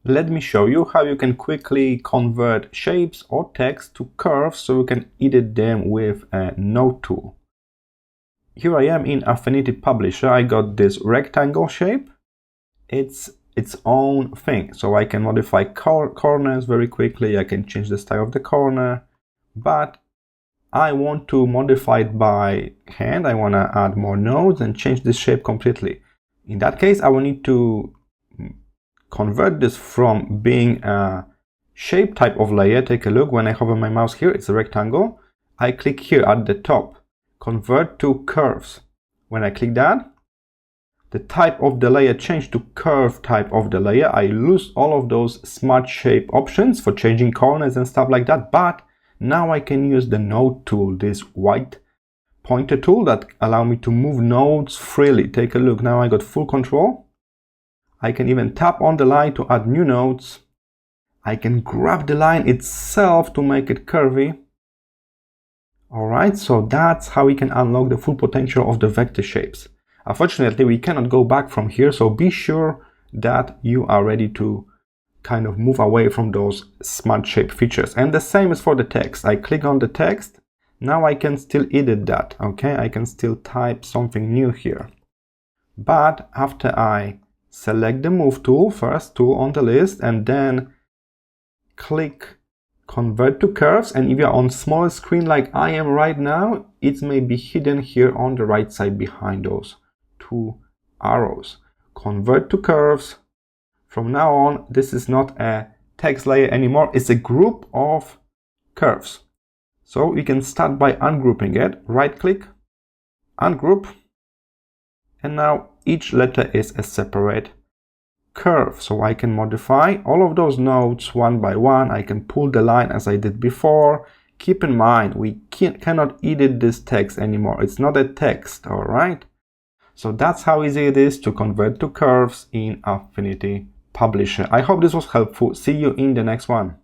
let me show you how you can quickly convert shapes or text to curves so you can edit them with a node tool. Here I am in Affinity Publisher. I got this rectangle shape. It's its own thing, so I can modify corners very quickly. I can change the style of the corner, but I want to modify it by hand. I want to add more nodes and change this shape completely. In that case, I will need to convert this from being a shape type of layer. Take a look. When I hover my mouse here, it's a rectangle. I click here at the top, convert to curves. When I click that, the type of the layer changed to curve type of the layer. I lose all of those smart shape options for changing corners and stuff like that, but now I can use the node tool, this white pointer tool that allow me to move nodes freely. Take a look. Now I got full control. I can even tap on the line to add new nodes. I can grab the line itself to make it curvy. Alright, so that's how we can unlock the full potential of the vector shapes. Unfortunately, we cannot go back from here, so be sure that you are ready to kind of move away from those smart shape features. And the same is for the text. I click on the text. Now I can still edit that, okay? I can still type something new here. But after I select the move tool, first tool on the list, and then click convert to curves, and if you're on smaller screen like I am right now, it may be hidden here on the right side behind those two arrows. Convert to curves. From now on, this is not a text layer anymore, it's a group of curves. So we can start by ungrouping it. Right click, ungroup, and now each letter is a separate curve. So I can modify all of those nodes one by one. I can pull the line as I did before. Keep in mind, we cannot edit this text anymore. It's not a text, all right? So that's how easy it is to convert to curves in Affinity Publisher. I hope this was helpful. See you in the next one.